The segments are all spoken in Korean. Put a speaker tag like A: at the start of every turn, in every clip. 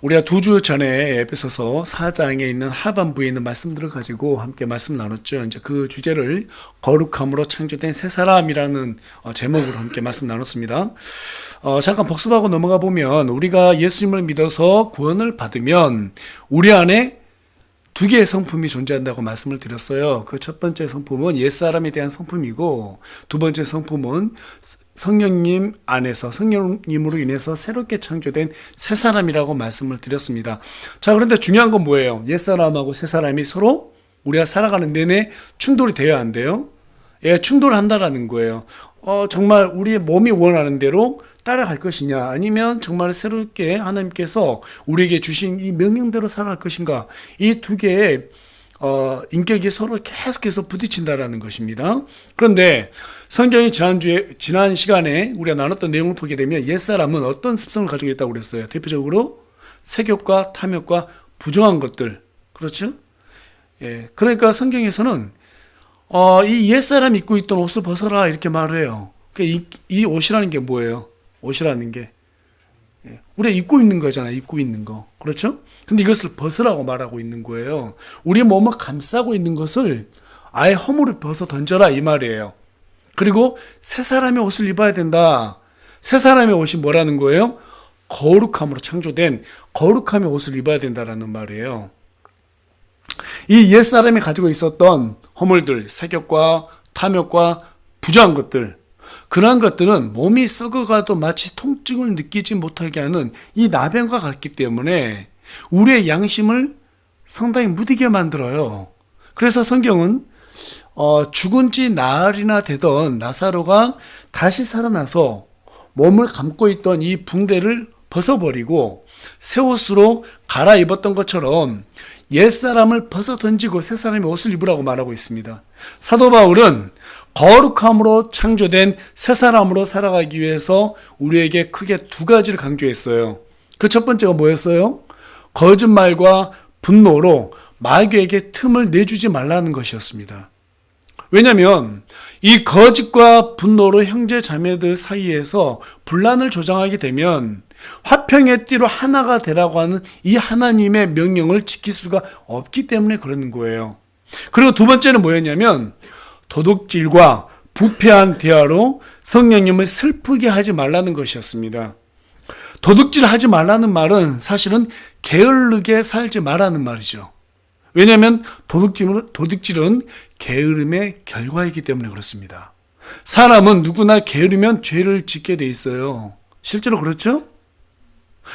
A: 우리가 2주 전에 에베소서 4장에 있는 하반부에 있는 말씀들을 가지고 함께 말씀 나눴죠. 이제 그 주제를 거룩함으로 창조된 새 사람이라는 제목으로 함께 말씀 나눴습니다. 잠깐 복습하고 넘어가 보면 우리가 예수님을 믿어서 구원을 받으면 우리 안에 두 개의 성품이 존재한다고 말씀을 드렸어요. 그 첫 번째 성품은 옛사람에 대한 성품이고, 두 번째 성품은 성령님 안에서, 성령님으로 인해서 새롭게 창조된 새 사람이라고 말씀을 드렸습니다. 자, 그런데 중요한 건 뭐예요? 옛사람하고 새 사람이 서로 우리가 살아가는 내내 충돌이 되어야 한대요. 예, 충돌한다라는 거예요. 정말 우리의 몸이 원하는 대로 따라갈 것이냐, 아니면 정말 새롭게 하나님께서 우리에게 주신 이 명령대로 살아갈 것인가, 이 두 개의 인격이 서로 계속해서 부딪힌다라는 것입니다. 그런데 성경이 지난 시간에 우리가 나눴던 내용을 보게 되면 옛사람은 어떤 습성을 가지고 있다고 그랬어요? 대표적으로 색욕과 탐욕과 부정한 것들, 그렇죠? 예, 그러니까 성경에서는 이 옛사람 입고 있던 옷을 벗어라 이렇게 말을 해요. 이 옷이라는 게 뭐예요? 옷이라는 게 우리가 입고 있는 거잖아요. 입고 있는 거, 그렇죠? 근데 이것을 벗으라고 말하고 있는 거예요. 우리 몸을 감싸고 있는 것을 아예 허물을 벗어 던져라 이 말이에요. 그리고 새 사람의 옷을 입어야 된다. 새 사람의 옷이 뭐라는 거예요? 거룩함으로 창조된 거룩함의 옷을 입어야 된다라는 말이에요. 이 옛사람이 가지고 있었던 허물들, 색욕과 탐욕과 부정한 것들, 그러한 것들은 몸이 썩어가도 마치 통증을 느끼지 못하게 하는 이 나병과 같기 때문에 우리의 양심을 상당히 무디게 만들어요. 그래서 성경은 죽은 지 나흘이나 되던 나사로가 다시 살아나서 몸을 감고 있던 이 붕대를 벗어버리고 새 옷으로 갈아입었던 것처럼 옛사람을 벗어 던지고 새 사람의 옷을 입으라고 말하고 있습니다. 사도 바울은 거룩함으로 창조된 새 사람으로 살아가기 위해서 우리에게 크게 두 가지를 강조했어요. 그 첫 번째가 뭐였어요? 거짓말과 분노로 마귀에게 틈을 내주지 말라는 것이었습니다. 왜냐하면 이 거짓과 분노로 형제 자매들 사이에서 분란을 조장하게 되면 화평의 띠로 하나가 되라고 하는 이 하나님의 명령을 지킬 수가 없기 때문에 그러는 거예요. 그리고 두 번째는 뭐였냐면 도둑질과 부패한 대화로 성령님을 슬프게 하지 말라는 것이었습니다. 도둑질 하지 말라는 말은 사실은 게으르게 살지 말라는 말이죠. 왜냐하면 도둑질은 게으름의 결과이기 때문에 그렇습니다. 사람은 누구나 게으르면 죄를 짓게 돼 있어요. 실제로 그렇죠?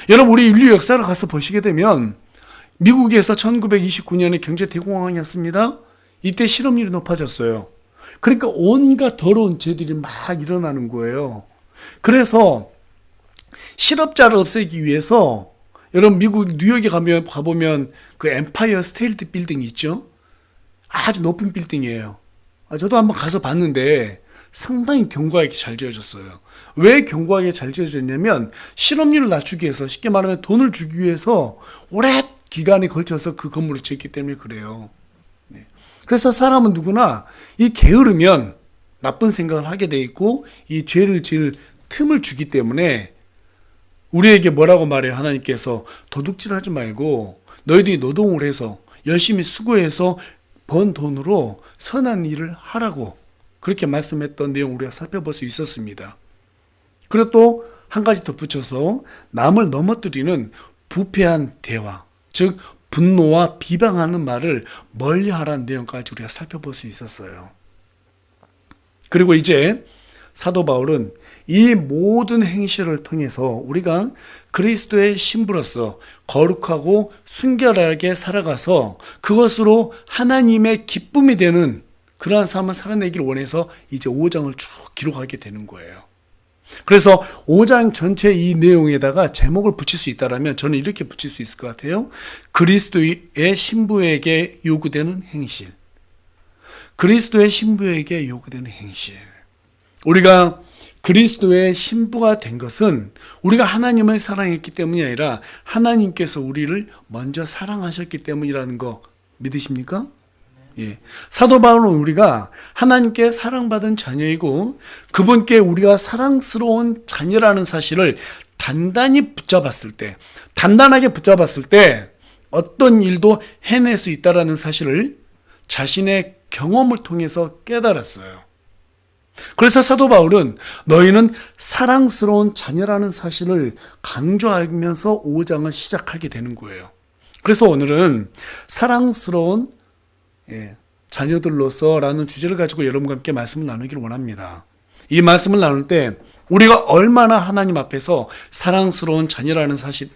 A: 여러분, 우리 인류 역사를 가서 보시게 되면 미국에서 1929년에 경제 대공황이었습니다. 이때 실업률이 높아졌어요. 그러니까 온갖 더러운 죄들이 막 일어나는 거예요. 그래서 실업자를 없애기 위해서 여러분 미국 뉴욕에 가보면 그 엠파이어 스테이트 빌딩이 있죠. 아주 높은 빌딩이에요. 저도 한번 가서 봤는데 상당히 견고하게 잘 지어졌어요. 왜 견고하게 잘 지어졌냐면 실업률을 낮추기 위해서, 쉽게 말하면 돈을 주기 위해서 오랜 기간에 걸쳐서 그 건물을 지었기 때문에 그래요. 그래서 사람은 누구나 이 게으르면 나쁜 생각을 하게 돼 있고 이 죄를 지을 틈을 주기 때문에 우리에게 뭐라고 말해요? 하나님께서 도둑질하지 말고 너희들이 노동을 해서 열심히 수고해서 번 돈으로 선한 일을 하라고 그렇게 말씀했던 내용 우리가 살펴볼 수 있었습니다. 그리고 또 한 가지 덧붙여서 남을 넘어뜨리는 부패한 대화, 즉 분노와 비방하는 말을 멀리하라는 내용까지 우리가 살펴볼 수 있었어요. 그리고 이제 사도 바울은 이 모든 행실을 통해서 우리가 그리스도의 신부로서 거룩하고 순결하게 살아가서 그것으로 하나님의 기쁨이 되는 그러한 삶을 살아내기를 원해서 이제 5장을 쭉 기록하게 되는 거예요. 그래서 5장 전체 이 내용에다가 제목을 붙일 수 있다면 저는 이렇게 붙일 수 있을 것 같아요. 그리스도의 신부에게 요구되는 행실. 그리스도의 신부에게 요구되는 행실. 우리가 그리스도의 신부가 된 것은 우리가 하나님을 사랑했기 때문이 아니라 하나님께서 우리를 먼저 사랑하셨기 때문이라는 거 믿으십니까? 예. 사도 바울은 우리가 하나님께 사랑받은 자녀이고 그분께 우리가 사랑스러운 자녀라는 사실을 단단히 붙잡았을 때, 단단하게 붙잡았을 때 어떤 일도 해낼 수 있다는 사실을 자신의 경험을 통해서 깨달았어요. 그래서 사도 바울은 너희는 사랑스러운 자녀라는 사실을 강조하면서 5장을 시작하게 되는 거예요. 그래서 오늘은 사랑스러운 자녀들로서라는 주제를 가지고 여러분과 함께 말씀을 나누기를 원합니다. 이 말씀을 나눌 때 우리가 얼마나 하나님 앞에서 사랑스러운 자녀라는 사실,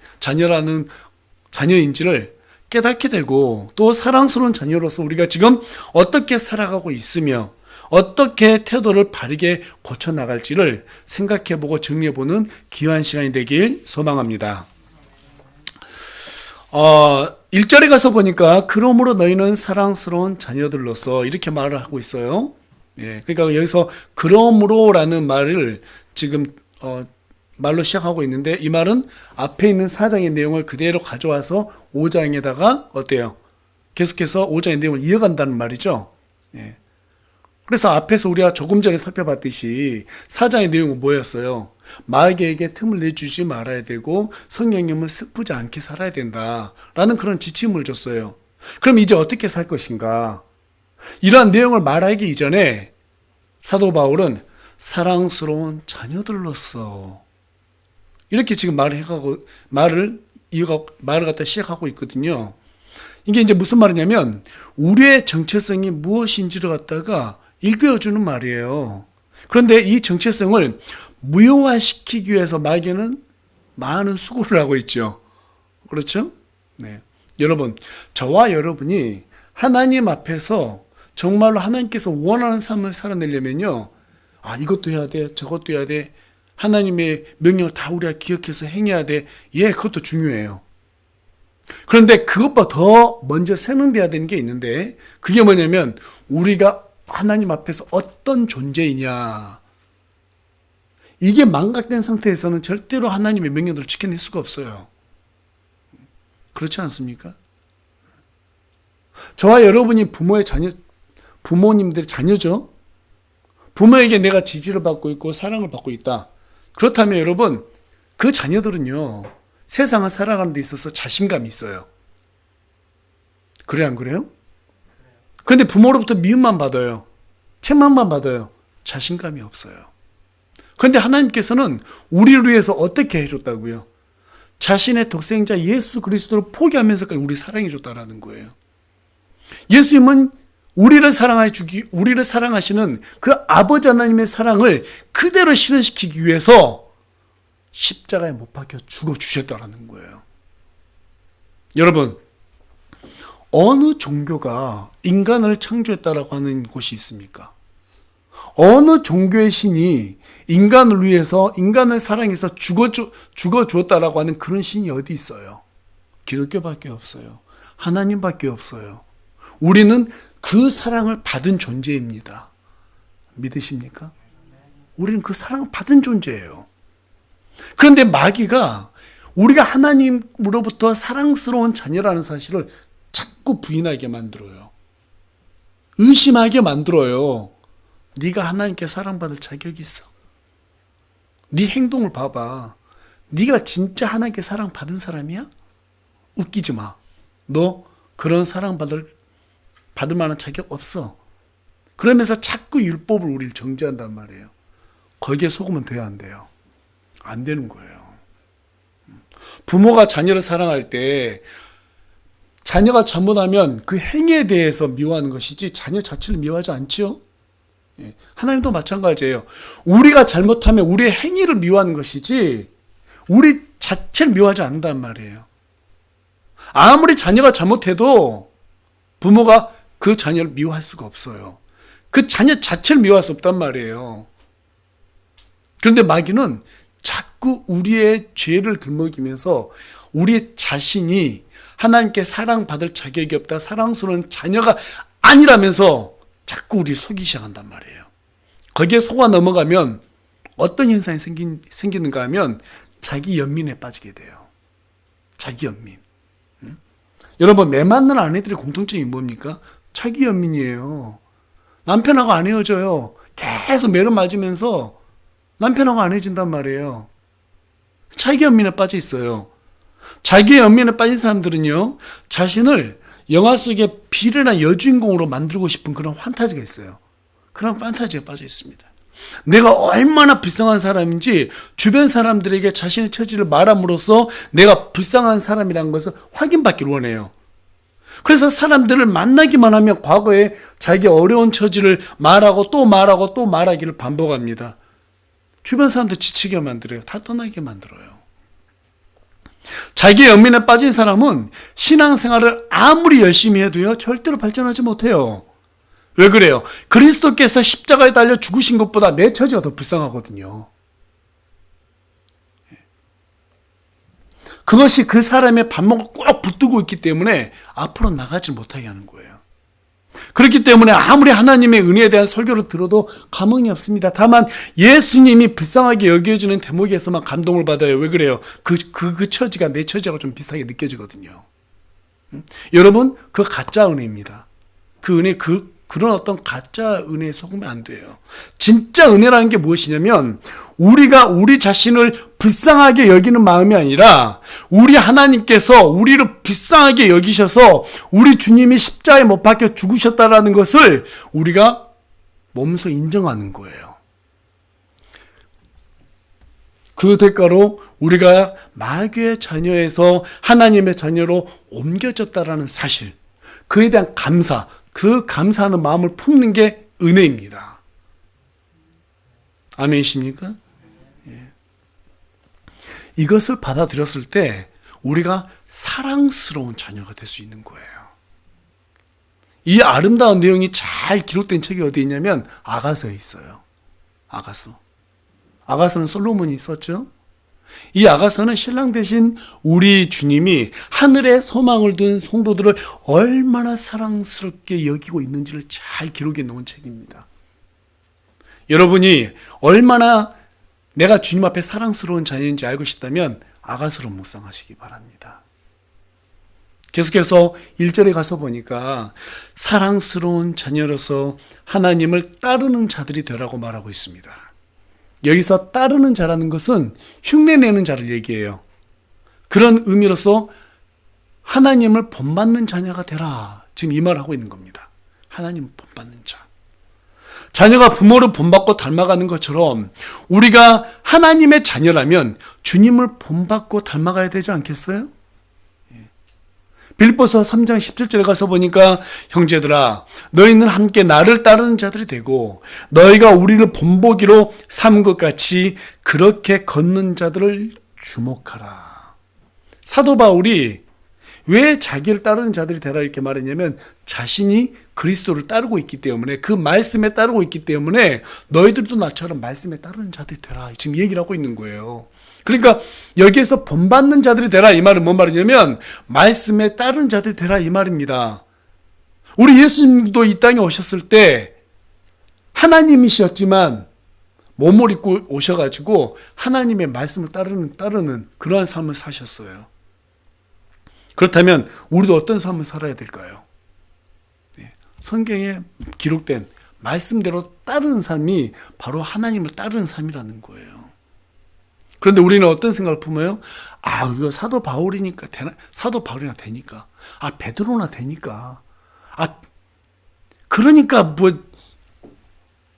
A: 자녀인지를 깨닫게 되고, 또 사랑스러운 자녀로서 우리가 지금 어떻게 살아가고 있으며 어떻게 태도를 바르게 고쳐나갈지를 생각해보고 정리해보는 귀한 시간이 되길 소망합니다. 1절에 가서 보니까 그러므로 너희는 사랑스러운 자녀들로서 이렇게 말을 하고 있어요. 그러니까 여기서 그러므로라는 말을 지금 말로 시작하고 있는데, 이 말은 앞에 있는 4장의 내용을 그대로 가져와서 5장에다가 어때요? 계속해서 5장의 내용을 이어간다는 말이죠. 그래서 앞에서 우리가 조금 전에 살펴봤듯이 4장의 내용은 뭐였어요? 마귀에게 틈을 내주지 말아야 되고 성령님을 슬프지 않게 살아야 된다라는 그런 지침을 줬어요. 그럼 이제 어떻게 살 것인가? 이러한 내용을 말하기 이전에 사도 바울은 사랑스러운 자녀들로서 이렇게 지금 말을 갖다 시작하고 있거든요. 이게 이제 무슨 말이냐면 우리의 정체성이 무엇인지를 갖다가 일깨워주는 말이에요. 그런데 이 정체성을 무효화시키기 위해서 마귀는 많은 수고를 하고 있죠. 그렇죠? 네. 여러분, 저와 여러분이 하나님 앞에서 정말로 하나님께서 원하는 삶을 살아내려면요, 이것도 해야 돼, 저것도 해야 돼, 하나님의 명령을 다 우리가 기억해서 행해야 돼. 그것도 중요해요. 그런데 그것보다 더 먼저 세명돼야 되는 게 있는데, 그게 뭐냐면 우리가 하나님 앞에서 어떤 존재이냐. 이게 망각된 상태에서는 절대로 하나님의 명령들을 지켜낼 수가 없어요. 그렇지 않습니까? 저와 여러분이 부모님들의 자녀죠. 부모에게 내가 지지를 받고 있고 사랑을 받고 있다. 그렇다면 여러분, 그 자녀들은요, 세상을 살아가는 데 있어서 자신감이 있어요. 그래, 안 그래요? 그런데 부모로부터 미움만 받아요. 책망만 받아요. 자신감이 없어요. 그런데 하나님께서는 우리를 위해서 어떻게 해줬다고요? 자신의 독생자 예수 그리스도를 포기하면서까지 우리 사랑해줬다라는 거예요. 예수님은 우리를 사랑하시는 그 아버지 하나님의 사랑을 그대로 실현시키기 위해서 십자가에 못 박혀 죽어주셨다라는 거예요. 여러분, 어느 종교가 인간을 창조했다라고 하는 곳이 있습니까? 어느 종교의 신이 인간을 위해서, 인간을 사랑해서 죽어주었다라고 하는 그런 신이 어디 있어요? 기독교밖에 없어요. 하나님밖에 없어요. 우리는 그 사랑을 받은 존재입니다. 믿으십니까? 우리는 그 사랑을 받은 존재예요. 그런데 마귀가 우리가 하나님으로부터 사랑스러운 자녀라는 사실을 자꾸 부인하게 만들어요. 의심하게 만들어요. 네가 하나님께 사랑받을 자격이 있어? 네 행동을 봐봐. 네가 진짜 하나님께 사랑받은 사람이야? 웃기지 마. 너 그런 사랑받을 만한 자격 없어. 그러면서 자꾸 율법을 우리를 정죄한단 말이에요. 거기에 속으면 돼야 안 돼요? 안 되는 거예요. 부모가 자녀를 사랑할 때 자녀가 잘못하면 그 행위에 대해서 미워하는 것이지 자녀 자체를 미워하지 않죠? 하나님도 마찬가지예요. 우리가 잘못하면 우리의 행위를 미워하는 것이지 우리 자체를 미워하지 않는단 말이에요. 아무리 자녀가 잘못해도 부모가 그 자녀를 미워할 수가 없어요. 그 자녀 자체를 미워할 수 없단 말이에요. 그런데 마귀는 자꾸 우리의 죄를 들먹이면서 우리 자신이 하나님께 사랑받을 자격이 없다, 사랑스러운 자녀가 아니라면서 자꾸 우리 속이기 시작한단 말이에요. 거기에 속아 넘어가면 어떤 현상이 생기는가 하면 자기 연민에 빠지게 돼요. 자기 연민. 여러분, 매 맞는 아내들의 공통점이 뭡니까? 자기 연민이에요. 남편하고 안 헤어져요. 계속 매를 맞으면서 남편하고 안 헤어진단 말이에요. 자기 연민에 빠져 있어요. 자기 연민에 빠진 사람들은요, 자신을 영화 속의 비련한 여주인공으로 만들고 싶은 그런 판타지가 있어요. 그런 판타지에 빠져 있습니다. 내가 얼마나 불쌍한 사람인지 주변 사람들에게 자신의 처지를 말함으로써 내가 불쌍한 사람이라는 것을 확인받기를 원해요. 그래서 사람들을 만나기만 하면 과거에 자기 어려운 처지를 말하고 또 말하고 또 말하기를 반복합니다. 주변 사람들 지치게 만들어요. 다 떠나게 만들어요. 자기 연민에 빠진 사람은 신앙생활을 아무리 열심히 해도요, 절대로 발전하지 못해요. 왜 그래요? 그리스도께서 십자가에 달려 죽으신 것보다 내 처지가 더 불쌍하거든요. 그것이 그 사람의 발목을 꼭 붙들고 있기 때문에 앞으로 나가지 못하게 하는 거예요. 그렇기 때문에 아무리 하나님의 은혜에 대한 설교를 들어도 감흥이 없습니다. 다만 예수님이 불쌍하게 여겨지는 대목에서만 감동을 받아요. 왜 그래요? 그 처지가 내 처지하고 좀 비슷하게 느껴지거든요. 여러분, 그 가짜 은혜입니다. 그 은혜, 그런 어떤 가짜 은혜에 속으면 안 돼요. 진짜 은혜라는 게 무엇이냐면 우리가 우리 자신을 불쌍하게 여기는 마음이 아니라 우리 하나님께서 우리를 불쌍하게 여기셔서 우리 주님이 십자가에 못 박혀 죽으셨다라는 것을 우리가 몸소 인정하는 거예요. 그 대가로 우리가 마귀의 자녀에서 하나님의 자녀로 옮겨졌다라는 사실, 그에 대한 감사, 그 감사하는 마음을 품는 게 은혜입니다. 아멘이십니까? 예. 이것을 받아들였을 때 우리가 사랑스러운 자녀가 될 수 있는 거예요. 이 아름다운 내용이 잘 기록된 책이 어디 있냐면 아가서에 있어요. 아가서는 솔로몬이 썼죠. 이 아가서는 신랑 대신 우리 주님이 하늘에 소망을 둔 성도들을 얼마나 사랑스럽게 여기고 있는지를 잘 기록해 놓은 책입니다. 여러분이 얼마나 내가 주님 앞에 사랑스러운 자녀인지 알고 싶다면 아가서로 묵상하시기 바랍니다. 계속해서 1절에 가서 보니까 사랑스러운 자녀로서 하나님을 따르는 자들이 되라고 말하고 있습니다. 여기서 따르는 자라는 것은 흉내내는 자를 얘기해요. 그런 의미로서 하나님을 본받는 자녀가 되라. 지금 이 말을 하고 있는 겁니다. 하나님을 본받는 자. 자녀가 부모를 본받고 닮아가는 것처럼 우리가 하나님의 자녀라면 주님을 본받고 닮아가야 되지 않겠어요? 빌립보서 3장 17절에 가서 보니까 형제들아 너희는 함께 나를 따르는 자들이 되고 너희가 우리를 본보기로 삼은 것 같이 그렇게 걷는 자들을 주목하라. 사도 바울이 왜 자기를 따르는 자들이 되라 이렇게 말했냐면 자신이 그리스도를 따르고 있기 때문에 그 말씀에 따르고 있기 때문에 너희들도 나처럼 말씀에 따르는 자들이 되라 지금 얘기를 하고 있는 거예요. 그러니까 여기에서 본받는 자들이 되라 이 말은 뭔 말이냐면 말씀에 따르는 자들이 되라 이 말입니다. 우리 예수님도 이 땅에 오셨을 때 하나님이셨지만 몸을 입고 오셔가지고 하나님의 말씀을 따르는 그러한 삶을 사셨어요. 그렇다면 우리도 어떤 삶을 살아야 될까요? 성경에 기록된 말씀대로 따르는 삶이 바로 하나님을 따르는 삶이라는 거예요. 그런데 우리는 어떤 생각을 품어요? 이거 사도 바울이니까 사도 바울이나 되니까, 베드로나 되니까, 그러니까 뭐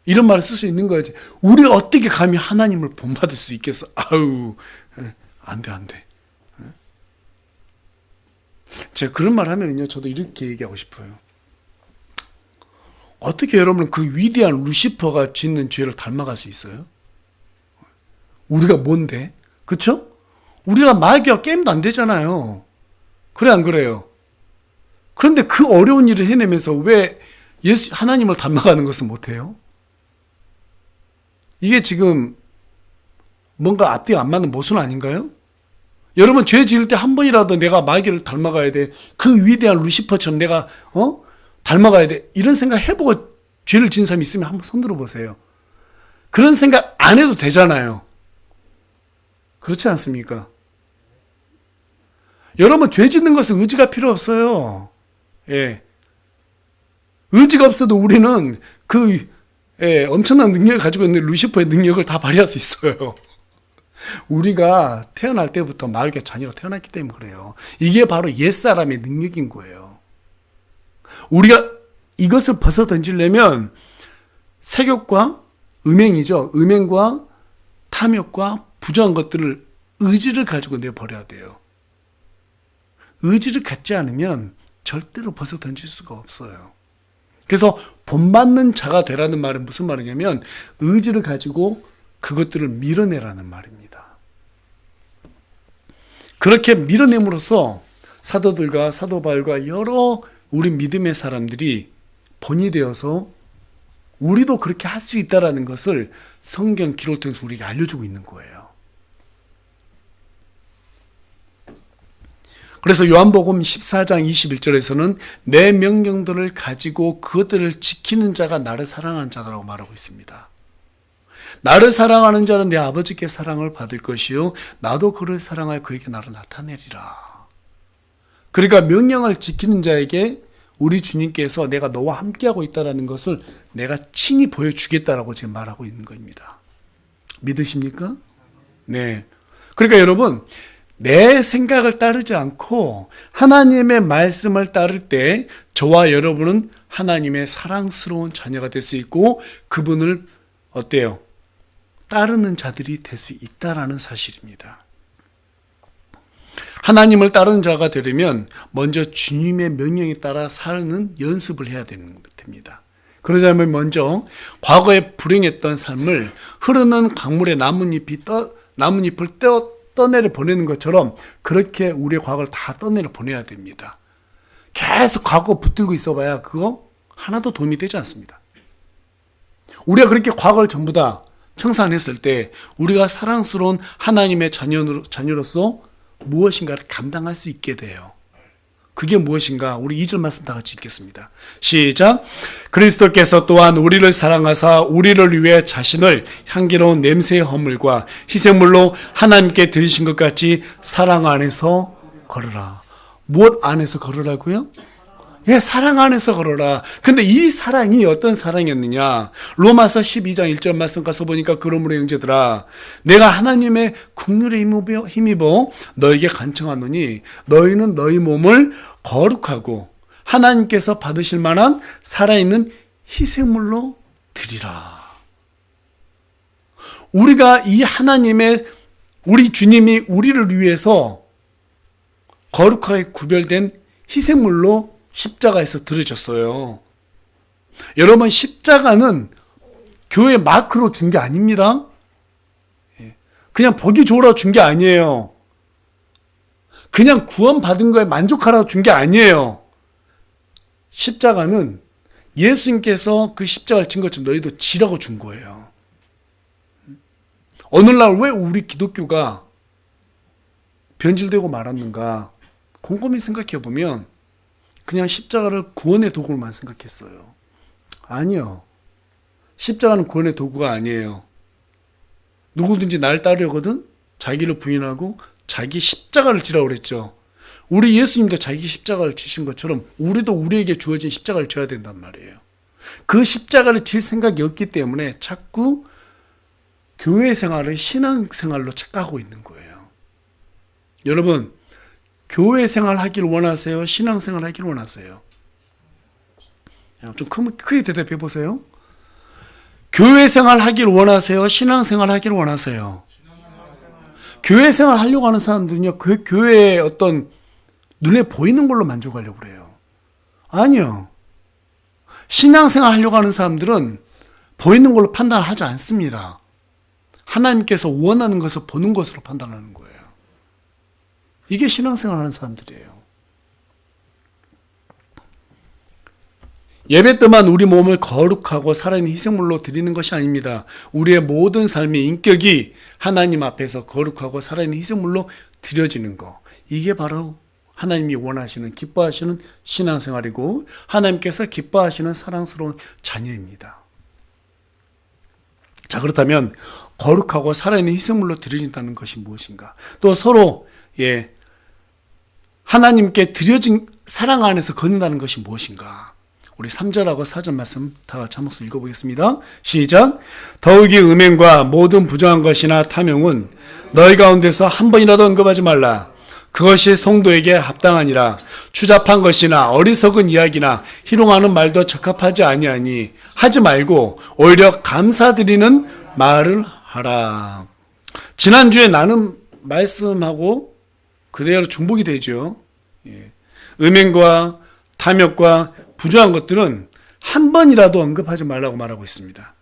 A: 이런 말을 쓸 수 있는 거지. 우리 어떻게 감히 하나님을 본받을 수 있겠어? 안 돼. 제가 그런 말 하면요, 저도 이렇게 얘기하고 싶어요. 어떻게 여러분은 그 위대한 루시퍼가 짓는 죄를 닮아갈 수 있어요? 우리가 뭔데? 그쵸? 우리가 마귀와 게임도 안 되잖아요. 그래 안 그래요? 그런데 그 어려운 일을 해내면서 왜 하나님을 닮아가는 것은 못해요? 이게 지금 뭔가 앞뒤가 안 맞는 모순 아닌가요? 여러분 죄 지을 때 한 번이라도 내가 마귀를 닮아가야 돼. 그 위대한 루시퍼처럼 내가 닮아가야 돼. 이런 생각 해보고 죄를 지은 사람이 있으면 한번 손 들어보세요. 그런 생각 안 해도 되잖아요. 그렇지 않습니까? 여러분 죄 짓는 것은 의지가 필요 없어요. 예. 의지가 없어도 우리는 엄청난 능력을 가지고 있는 루시퍼의 능력을 다 발휘할 수 있어요. 우리가 태어날 때부터 마귀의 자녀로 태어났기 때문에 그래요. 이게 바로 옛사람의 능력인 거예요. 우리가 이것을 벗어 던지려면 색욕과 음행이죠. 음행과 탐욕과 부정한 것들을 의지를 가지고 내버려야 돼요. 의지를 갖지 않으면 절대로 벗어 던질 수가 없어요. 그래서 본받는 자가 되라는 말은 무슨 말이냐면 의지를 가지고 그것들을 밀어내라는 말입니다. 그렇게 밀어냄으로써 사도들과 사도 바울과 여러 우리 믿음의 사람들이 본이 되어서 우리도 그렇게 할 수 있다는 것을 성경 기록을 통해서 우리에게 알려주고 있는 거예요. 그래서 요한복음 14장 21절에서는 내 명령들을 가지고 그것들을 지키는 자가 나를 사랑하는 자라고 말하고 있습니다. 나를 사랑하는 자는 내 아버지께 사랑을 받을 것이요 나도 그를 사랑하여 그에게 나를 나타내리라. 그러니까 명령을 지키는 자에게 우리 주님께서 내가 너와 함께하고 있다는 것을 내가 친히 보여주겠다라고 지금 말하고 있는 겁니다. 믿으십니까? 네. 그러니까 여러분, 내 생각을 따르지 않고 하나님의 말씀을 따를 때 저와 여러분은 하나님의 사랑스러운 자녀가 될 수 있고 그분을 어때요? 따르는 자들이 될 수 있다라는 사실입니다. 하나님을 따르는 자가 되려면 먼저 주님의 명령에 따라 사는 연습을 해야 됩니다. 그러자면 먼저 과거에 불행했던 삶을 흐르는 강물에 나뭇잎을 떠내려 보내는 것처럼 그렇게 우리의 과거를 다 떠내려 보내야 됩니다. 계속 과거 붙들고 있어봐야 그거 하나도 도움이 되지 않습니다. 우리가 그렇게 과거를 전부 다 청산했을 때 우리가 사랑스러운 하나님의 자녀로서 무엇인가를 감당할 수 있게 돼요. 그게 무엇인가? 우리 2절 말씀 다 같이 읽겠습니다. 시작. 그리스도께서 또한 우리를 사랑하사 우리를 위해 자신을 향기로운 냄새의 허물과 희생물로 하나님께 드리신 것 같이 사랑 안에서 걸으라. 무엇 안에서 걸으라고요? 예, 사랑 안에서 걸어라. 근데 이 사랑이 어떤 사랑이었느냐? 로마서 12장 1절 말씀 가서 보니까 그러므로 형제들아 내가 하나님의 긍휼에 힘입어 너에게 간청하노니 너희는 너희 몸을 거룩하고 하나님께서 받으실 만한 살아있는 희생물로 드리라. 우리가 이 하나님의 우리 주님이 우리를 위해서 거룩하게 구별된 희생물로 십자가에서 들어졌어요. 여러분, 십자가는 교회 마크로 준 게 아닙니다. 그냥 보기 좋으라고 준 게 아니에요. 그냥 구원받은 거에 만족하라고 준 게 아니에요. 십자가는 예수님께서 그 십자가를 진 것처럼 너희도 지라고 준 거예요. 오늘날 왜 우리 기독교가 변질되고 말았는가? 곰곰이 생각해 보면 그냥 십자가를 구원의 도구로만 생각했어요. 아니요. 십자가는 구원의 도구가 아니에요. 누구든지 날 따르려거든 자기를 부인하고 자기 십자가를 지라고 그랬죠. 우리 예수님도 자기 십자가를 지신 것처럼 우리도 우리에게 주어진 십자가를 져야 된단 말이에요. 그 십자가를 질 생각이 없기 때문에 자꾸 교회 생활을 신앙생활로 착각하고 있는 거예요. 여러분, 교회 생활 하기를 원하세요? 신앙생활 하기를 원하세요? 좀 크게 대답해 보세요. 교회 생활 하기를 원하세요? 신앙생활 하기를 원하세요? 교회 생활 하려고 하는 사람들은요, 그 교회의 어떤 눈에 보이는 걸로 만족하려고 그래요. 아니요. 신앙생활 하려고 하는 사람들은 보이는 걸로 판단하지 않습니다. 하나님께서 원하는 것을 보는 것으로 판단하는 거예요. 이게 신앙생활 하는 사람들이에요. 예배 때만 우리 몸을 거룩하고 살아있는 희생물로 드리는 것이 아닙니다. 우리의 모든 삶의 인격이 하나님 앞에서 거룩하고 살아있는 희생물로 드려지는 것. 이게 바로 하나님이 원하시는, 기뻐하시는 신앙생활이고 하나님께서 기뻐하시는 사랑스러운 자녀입니다. 자, 그렇다면 거룩하고 살아있는 희생물로 드려진다는 것이 무엇인가? 또 서로 하나님께 드려진 사랑 안에서 걷는다는 것이 무엇인가? 우리 3절하고 4절 말씀 다 같이 한 목소리 읽어보겠습니다. 시작. 더욱이 음행과 모든 부정한 것이나 탐욕은 너희 가운데서 한 번이라도 언급하지 말라. 그것이 성도에게 합당하니라. 추잡한 것이나 어리석은 이야기나 희롱하는 말도 적합하지 아니하니 하지 말고 오히려 감사드리는 말을 하라. 지난주에 나는 말씀하고 그대로 중복이 되죠. 음행과 탐욕과 부정한 것들은 한 번이라도 언급하지 말라고 말하고 있습니다.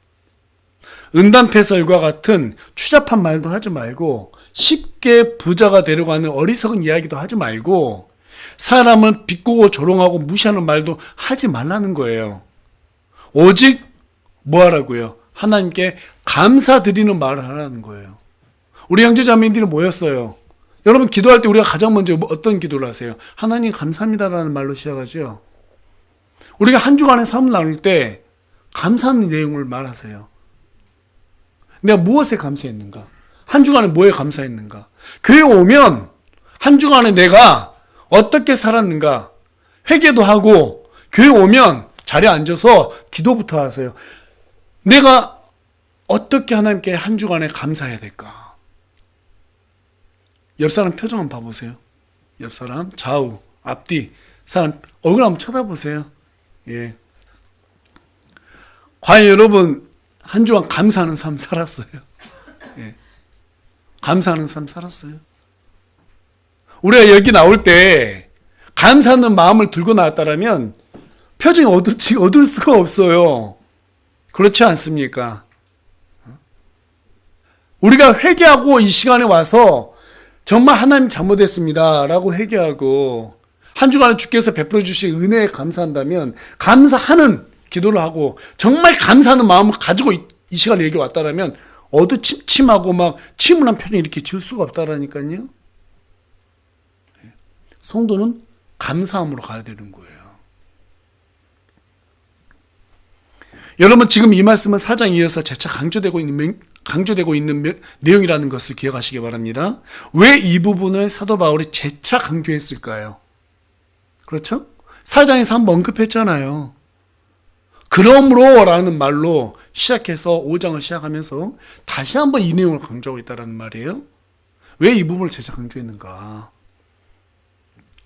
A: 은단패설과 같은 추잡한 말도 하지 말고 쉽게 부자가 되려고 하는 어리석은 이야기도 하지 말고 사람을 비꼬고 조롱하고 무시하는 말도 하지 말라는 거예요. 오직 뭐 하라고요? 하나님께 감사드리는 말을 하라는 거예요. 우리 형제자매들이 모였어요. 여러분 기도할 때 우리가 가장 먼저 어떤 기도를 하세요? 하나님 감사합니다라는 말로 시작하죠. 우리가 한 주간의 삶을 나눌 때 감사하는 내용을 말하세요. 내가 무엇에 감사했는가? 한 주간에 뭐에 감사했는가? 교회 오면 한 주간에 내가 어떻게 살았는가? 회개도 하고 교회 오면 자리에 앉아서 기도부터 하세요. 내가 어떻게 하나님께 한 주간에 감사해야 될까? 옆 사람 표정 한번 봐보세요. 옆 사람 좌우 앞뒤 사람 얼굴 한번 쳐다보세요. 예. 과연 여러분 한 주간 감사하는 삶 살았어요? 예. 감사하는 삶 살았어요? 우리가 여기 나올 때 감사하는 마음을 들고 나왔다면 표정이 어둘 수가 없어요. 그렇지 않습니까? 우리가 회개하고 이 시간에 와서 정말 하나님 잘못했습니다 라고 회개하고 한 주간에 주께서 베풀어 주신 은혜에 감사한다면 감사하는 기도를 하고 정말 감사하는 마음을 가지고 이 시간에 여기 왔다라면 어두침침하고 막 침울한 표정이 이렇게 지을 수가 없다라니까요. 성도는 감사함으로 가야 되는 거예요. 여러분 지금 이 말씀은 4장 이어서 재차 강조되고 있는 내용이라는 것을 기억하시기 바랍니다. 왜 이 부분을 사도 바울이 재차 강조했을까요? 그렇죠? 4장에서 한번 언급했잖아요. 그러므로 라는 말로 시작해서 5장을 시작하면서 다시 한번 이 내용을 강조하고 있다는 말이에요. 왜 이 부분을 재차 강조했는가?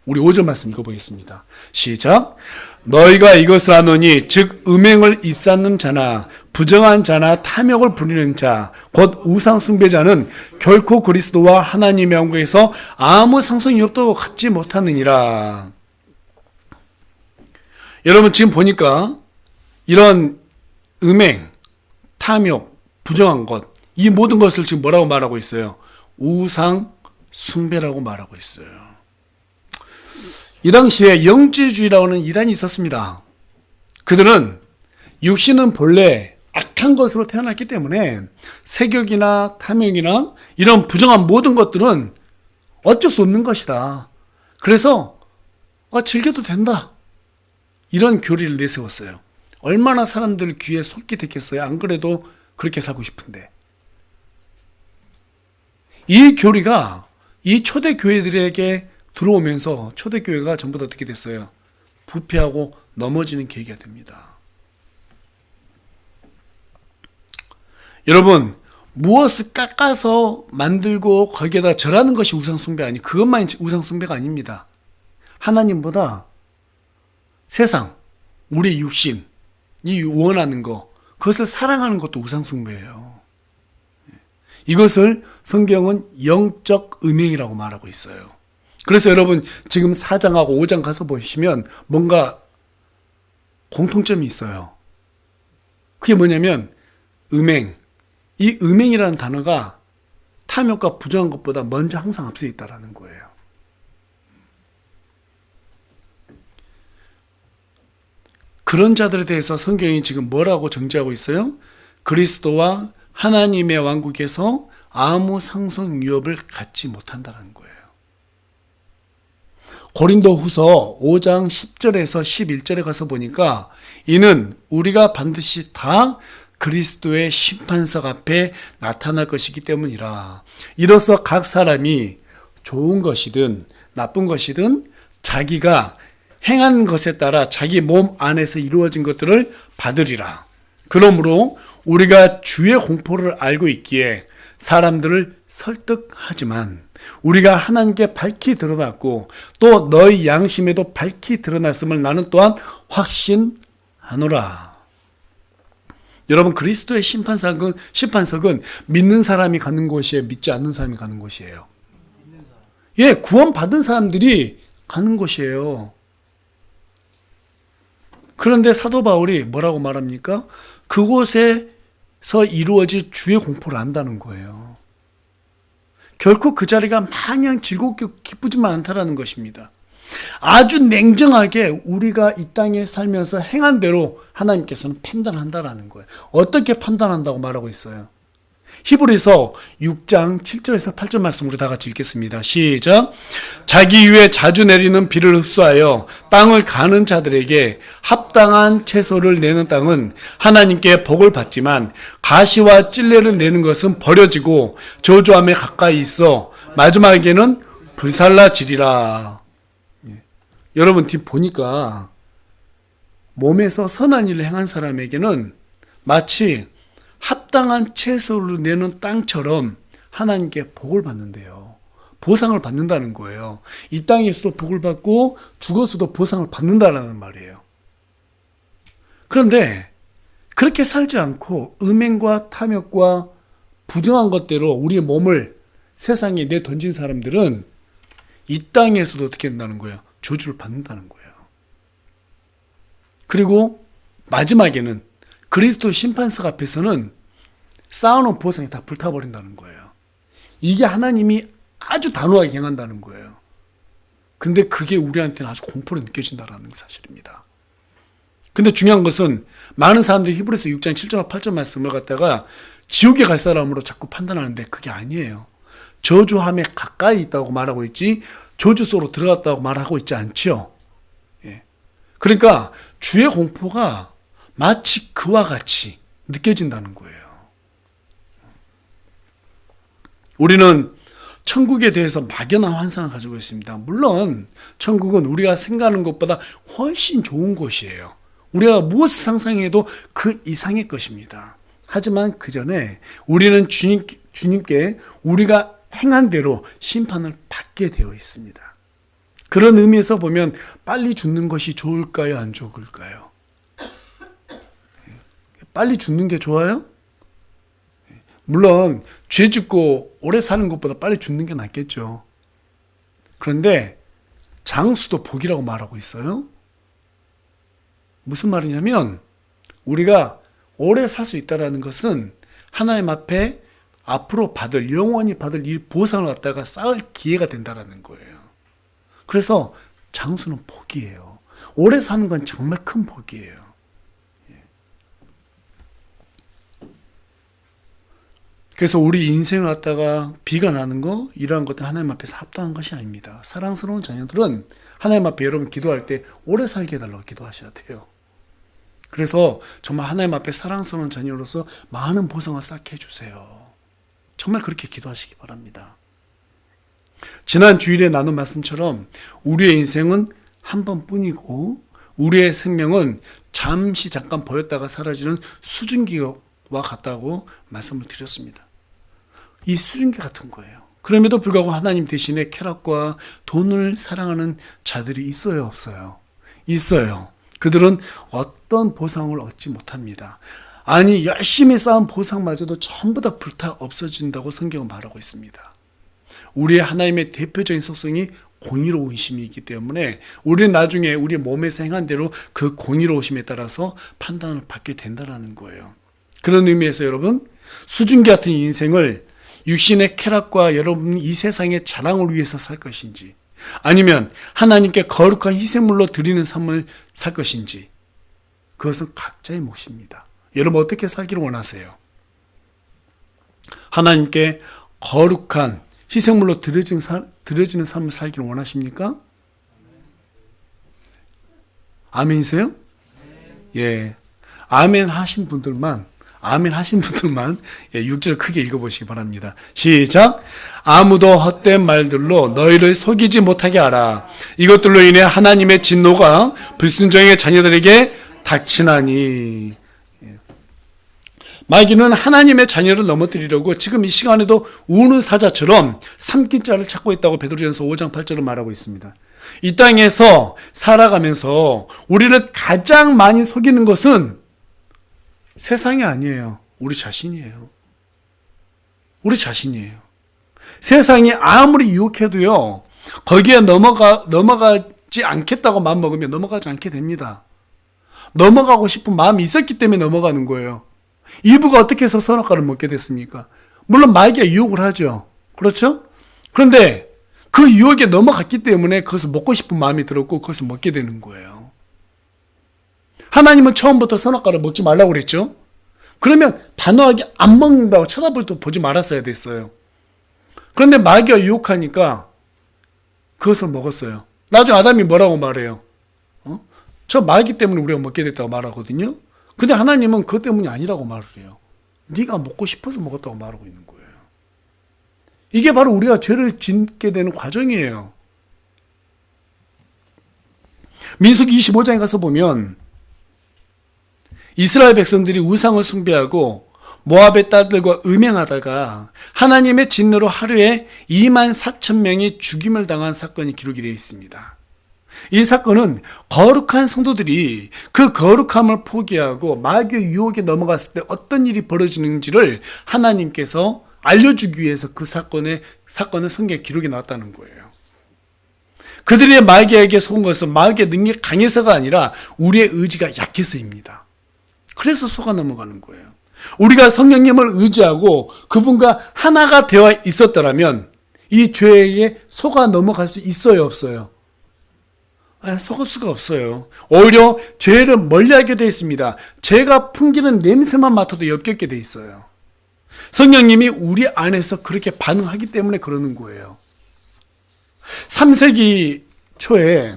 A: 우리 5절 말씀 읽어보겠습니다. 시작. 너희가 이것을 아노니 즉 음행을 입삼는 자나 부정한 자나 탐욕을 부리는 자 곧 우상 숭배자는 결코 그리스도와 하나님의 왕국에서 아무 상속이 없다고 갖지 못하느니라. 여러분 지금 보니까 이런 음행, 탐욕, 부정한 것 이 모든 것을 지금 뭐라고 말하고 있어요? 우상 숭배라고 말하고 있어요. 이 당시에 영지주의라고 하는 이단이 있었습니다. 그들은 육신은 본래 악한 것으로 태어났기 때문에 세욕이나 탐욕이나 이런 부정한 모든 것들은 어쩔 수 없는 것이다. 그래서 즐겨도 된다. 이런 교리를 내세웠어요. 얼마나 사람들 귀에 속기 됐겠어요. 안 그래도 그렇게 살고 싶은데. 이 교리가 이 초대교회들에게 들어오면서 초대교회가 전부 다 어떻게 됐어요? 부패하고 넘어지는 계기가 됩니다. 여러분 무엇을 깎아서 만들고 거기에다 절하는 것이 우상숭배 아니 그것만이 우상숭배가 아닙니다. 하나님보다 세상, 우리 육신이 원하는 거 그것을 사랑하는 것도 우상숭배예요. 이것을 성경은 영적 음행이라고 말하고 있어요. 그래서 여러분 지금 4장하고 5장 가서 보시면 뭔가 공통점이 있어요. 그게 뭐냐면 음행. 이 음행이라는 단어가 탐욕과 부정한 것보다 먼저 항상 앞서 있다는 거예요. 그런 자들에 대해서 성경이 지금 뭐라고 정죄하고 있어요? 그리스도와 하나님의 왕국에서 아무 상속 유업을 갖지 못한다는 거예요. 고린도후서 5장 10절에서 11절에 가서 보니까 이는 우리가 반드시 다 그리스도의 심판석 앞에 나타날 것이기 때문이라. 이로써 각 사람이 좋은 것이든 나쁜 것이든 자기가 행한 것에 따라 자기 몸 안에서 이루어진 것들을 받으리라. 그러므로 우리가 주의 공포를 알고 있기에 사람들을 설득하지만 우리가 하나님께 밝히 드러났고 또 너희 양심에도 밝히 드러났음을 나는 또한 확신하노라. 여러분, 그리스도의 심판석은 믿는 사람이 가는 곳이에요? 믿지 않는 사람이 가는 곳이에요? 예, 구원받은 사람들이 가는 곳이에요. 그런데 사도 바울이 뭐라고 말합니까? 그곳에서 이루어질 주의 공포를 안다는 거예요. 결코 그 자리가 마냥 즐겁게 기쁘지만 않다라는 것입니다. 아주 냉정하게 우리가 이 땅에 살면서 행한 대로 하나님께서는 판단한다라는 거예요. 어떻게 판단한다고 말하고 있어요? 히브리서 6장 7절에서 8절 말씀 우리 다 같이 읽겠습니다. 시작. 자기 위에 자주 내리는 비를 흡수하여 땅을 가는 자들에게 합당한 채소를 내는 땅은 하나님께 복을 받지만 가시와 찔레를 내는 것은 버려지고 저주함에 가까이 있어 마지막에는 불살라지리라. 여러분 뒤 보니까 몸에서 선한 일을 행한 사람에게는 마치 합당한 채소를 내는 땅처럼 하나님께 복을 받는데요. 보상을 받는다는 거예요. 이 땅에서도 복을 받고 죽어서도 보상을 받는다라는 말이에요. 그런데 그렇게 살지 않고 음행과 탐욕과 부정한 것대로 우리의 몸을 세상에 내던진 사람들은 이 땅에서도 어떻게 된다는 거예요? 저주를 받는다는 거예요. 그리고 마지막에는 그리스도 심판석 앞에서는 쌓아놓은 보상이 다 불타버린다는 거예요. 이게 하나님이 아주 단호하게 행한다는 거예요. 근데 그게 우리한테는 아주 공포로 느껴진다는 사실입니다. 근데 중요한 것은 많은 사람들이 히브리서 6장 7절 8절 말씀을 갖다가 지옥에 갈 사람으로 자꾸 판단하는데 그게 아니에요. 저주함에 가까이 있다고 말하고 있지 저주 속으로 들어갔다고 말하고 있지 않죠. 예. 그러니까 주의 공포가 마치 그와 같이 느껴진다는 거예요. 우리는 천국에 대해서 막연한 환상을 가지고 있습니다. 물론 천국은 우리가 생각하는 것보다 훨씬 좋은 곳이에요. 우리가 무엇을 상상해도 그 이상의 것입니다. 하지만 그 전에 우리는 주님께 우리가 행한 대로 심판을 받게 되어 있습니다. 그런 의미에서 보면 빨리 죽는 것이 좋을까요? 안 좋을까요? 빨리 죽는 게 좋아요? 물론 죄 짓고 오래 사는 것보다 빨리 죽는 게 낫겠죠. 그런데 장수도 복이라고 말하고 있어요. 무슨 말이냐면 우리가 오래 살 수 있다는 것은 하나님 앞에 앞으로 영원히 받을 이 보상을 갖다가 쌓을 기회가 된다는 거예요. 그래서 장수는 복이에요. 오래 사는 건 정말 큰 복이에요. 그래서 우리 인생을 갖다가 비가 나는 거 이러한 것들 하나님 앞에서 합당한 것이 아닙니다. 사랑스러운 자녀들은 하나님 앞에 여러분 기도할 때 오래 살게 해달라고 기도하셔야 돼요. 그래서 정말 하나님 앞에 사랑스러운 자녀로서 많은 보상을 쌓게 해주세요. 정말 그렇게 기도하시기 바랍니다. 지난 주일에 나눈 말씀처럼 우리의 인생은 한 번뿐이고 우리의 생명은 잠깐 보였다가 사라지는 수증기와 같다고 말씀을 드렸습니다. 이 수증기 같은 거예요. 그럼에도 불구하고 하나님 대신에 쾌락과 돈을 사랑하는 자들이 있어요, 없어요? 있어요. 그들은 어떤 보상을 얻지 못합니다. 아니, 열심히 쌓은 보상마저도 전부 다 불타 없어진다고 성경은 말하고 있습니다. 우리의 하나님의 대표적인 속성이 공의로우심이 있기 때문에 우리는 나중에 우리 몸에서 행한 대로 그 공의로우심에 따라서 판단을 받게 된다는 거예요. 그런 의미에서 여러분, 수증기 같은 인생을 육신의 쾌락과 여러분 이 세상의 자랑을 위해서 살 것인지 아니면 하나님께 거룩한 희생물로 드리는 삶을 살 것인지 그것은 각자의 몫입니다. 여러분 어떻게 살기를 원하세요? 하나님께 거룩한 희생물로 드려지는 삶을 살기를 원하십니까? 아멘이세요? 예. 아멘 하신 분들만 아멘 하신 분들만 6절 크게 읽어보시기 바랍니다. 시작. 아무도 헛된 말들로 너희를 속이지 못하게 하라. 이것들로 인해 하나님의 진노가 불순종의 자녀들에게 닥치나니. 마귀는 하나님의 자녀를 넘어뜨리려고 지금 이 시간에도 우는 사자처럼 삼킨 자를 찾고 있다고 베드로전서 5장 8절을 말하고 있습니다. 이 땅에서 살아가면서 우리를 가장 많이 속이는 것은 세상이 아니에요. 우리 자신이에요. 우리 자신이에요. 세상이 아무리 유혹해도요, 거기에 넘어가지 않겠다고 마음먹으면 넘어가지 않게 됩니다. 넘어가고 싶은 마음이 있었기 때문에 넘어가는 거예요. 이브가 어떻게 해서 선악과를 먹게 됐습니까? 물론 마귀가 유혹을 하죠. 그렇죠? 그런데 그 유혹에 넘어갔기 때문에 그것을 먹고 싶은 마음이 들었고 그것을 먹게 되는 거예요. 하나님은 처음부터 선악과를 먹지 말라고 그랬죠. 그러면 단호하게 안 먹는다고 쳐다보도 보지 말았어야 됐어요. 그런데 마귀가 유혹하니까 그것을 먹었어요. 나중에 아담이 뭐라고 말해요? 저 마귀 때문에 우리가 먹게 됐다고 말하거든요. 근데 하나님은 그것 때문이 아니라고 말을 해요. 네가 먹고 싶어서 먹었다고 말하고 있는 거예요. 이게 바로 우리가 죄를 짓게 되는 과정이에요. 민수기 25장에 가서 보면 이스라엘 백성들이 우상을 숭배하고 모압의 딸들과 음행하다가 하나님의 진노로 하루에 24,000명이 죽임을 당한 사건이 기록이 되어 있습니다. 이 사건은 거룩한 성도들이 그 거룩함을 포기하고 마귀의 유혹에 넘어갔을 때 어떤 일이 벌어지는지를 하나님께서 알려주기 위해서 그 사건을 성경에 기록이 나왔다는 거예요. 그들이 마귀에게 속은 것은 마귀의 능력이 강해서가 아니라 우리의 의지가 약해서입니다. 그래서 속아 넘어가는 거예요. 우리가 성령님을 의지하고 그분과 하나가 되어 있었더라면 이 죄에 속아 넘어갈 수 있어요, 없어요? 속을 수가 없어요. 오히려 죄를 멀리하게 되어 있습니다. 죄가 풍기는 냄새만 맡아도 역겹게 되어 있어요. 성령님이 우리 안에서 그렇게 반응하기 때문에 그러는 거예요. 3세기 초에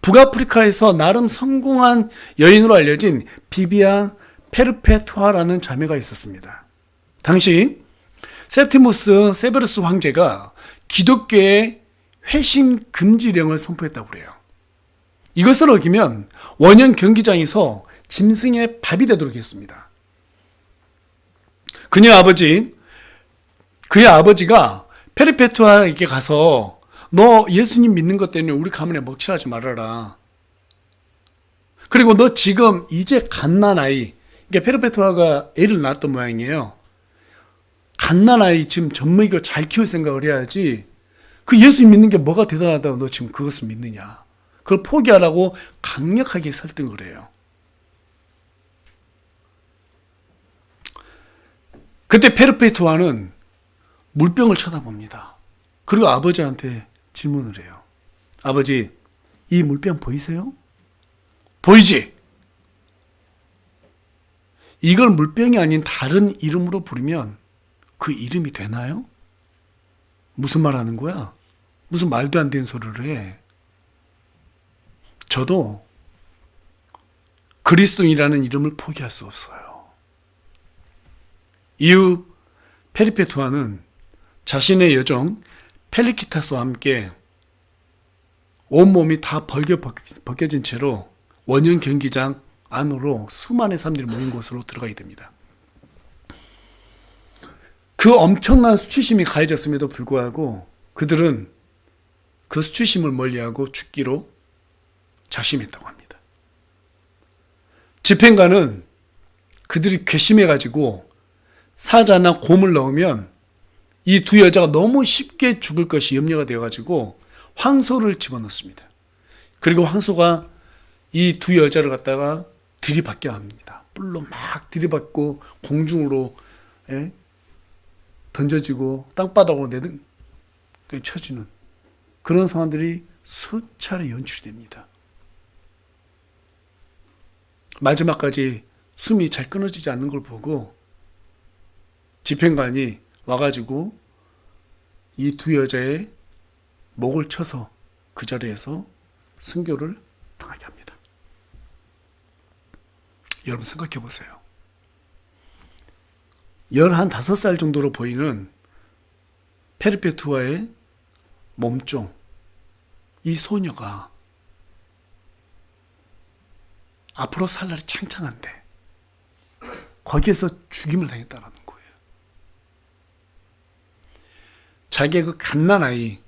A: 북아프리카에서 나름 성공한 여인으로 알려진 비비아 페르페투아라는 자매가 있었습니다. 당시 세티무스 세베루스 황제가 기독교의 회심 금지령을 선포했다고 그래요. 이것을 어기면 원형 경기장에서 짐승의 밥이 되도록 했습니다. 그의 아버지가 페르페투아에게 가서 너 예수님 믿는 것 때문에 우리 가문에 먹칠하지 말아라. 그리고 너 지금 이제 갓난아이, 그러니까 페르페투아가 애를 낳았던 모양이에요. 갓난아이 지금 젖먹이고 잘 키울 생각을 해야지. 그 예수님 믿는 게 뭐가 대단하다고 너 지금 그것을 믿느냐. 그걸 포기하라고 강력하게 설득을 해요. 그때 페르페투아는 물병을 쳐다봅니다. 그리고 아버지한테 질문을 해요. 아버지, 이 물병 보이세요? 보이지? 이걸 물병이 아닌 다른 이름으로 부르면 그 이름이 되나요? 무슨 말 하는 거야? 무슨 말도 안 되는 소리를 해. 저도 그리스도인이라는 이름을 포기할 수 없어요. 이후 페르페투아는 자신의 여종 펠리키타스와 함께 온몸이 다 벗겨진 채로 원형 경기장 안으로 수많은 사람들이 모인 곳으로 들어가게 됩니다. 그 엄청난 수치심이 가해졌음에도 불구하고 그들은 그 수치심을 멀리하고 죽기로 작심했다고 합니다. 집행관은 그들이 괘씸해가지고 사자나 곰을 넣으면 이 두 여자가 너무 쉽게 죽을 것이 염려가 되어가지고 황소를 집어넣습니다. 그리고 황소가 이 두 여자를 갖다가 들이받게 합니다. 뿔로 막 들이받고 공중으로 던져지고 땅바닥으로 쳐지는 그런 상황들이 수차례 연출됩니다. 마지막까지 숨이 잘 끊어지지 않는 걸 보고 집행관이 와가지고 이 두 여자의 목을 쳐서 그 자리에서 순교를 당하게 합니다. 여러분 생각해 보세요. 15살 정도로 보이는 페르페투아의 몸종, 이 소녀가 앞으로 살 날이 창창한데 거기에서 죽임을 당했다라는 거예요. 자기의 그 갓난아이,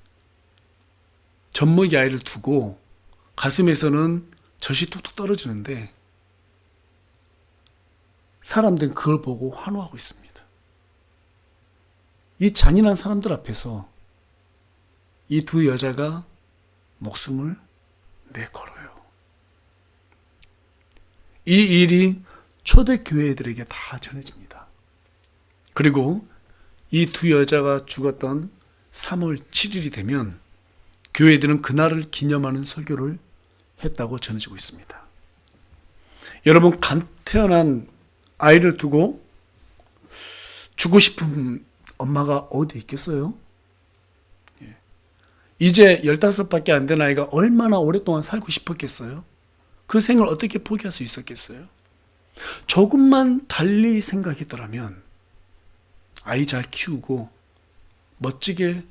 A: 젖먹이 아이를 두고 가슴에서는 젖이 뚝뚝 떨어지는데 사람들은 그걸 보고 환호하고 있습니다. 이 잔인한 사람들 앞에서 이 두 여자가 목숨을 내걸어요. 이 일이 초대교회들에게 다 전해집니다. 그리고 이 두 여자가 죽었던 3월 7일이 되면 교회들은 그날을 기념하는 설교를 했다고 전해지고 있습니다. 여러분, 갓 태어난 아이를 두고 주고 싶은 엄마가 어디 있겠어요? 이제 15밖에 안 된 아이가 얼마나 오랫동안 살고 싶었겠어요? 그 생을 어떻게 포기할 수 있었겠어요? 조금만 달리 생각했더라면 아이 잘 키우고 멋지게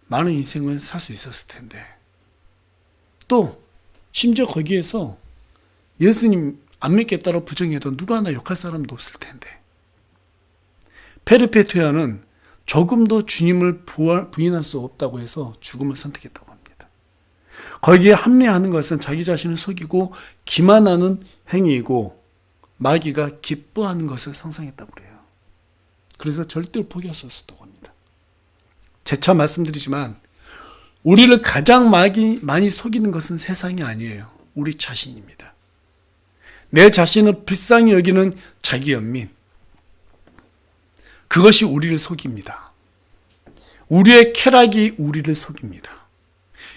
A: 많은 인생을 살 수 있었을 텐데, 또 심지어 거기에서 예수님 안 믿겠다고 부정해도 누가 하나 욕할 사람도 없을 텐데, 페르페투아는 조금도 주님을 부인할 수 없다고 해서 죽음을 선택했다고 합니다. 거기에 합리화하는 것은 자기 자신을 속이고 기만하는 행위이고 마귀가 기뻐하는 것을 상상했다고 그래요. 그래서 절대로 포기할 수 없었다고 합니다. 재차 말씀드리지만 우리를 가장 많이 속이는 것은 세상이 아니에요. 우리 자신입니다. 내 자신을 불쌍히 여기는 자기 연민, 그것이 우리를 속입니다. 우리의 쾌락이 우리를 속입니다.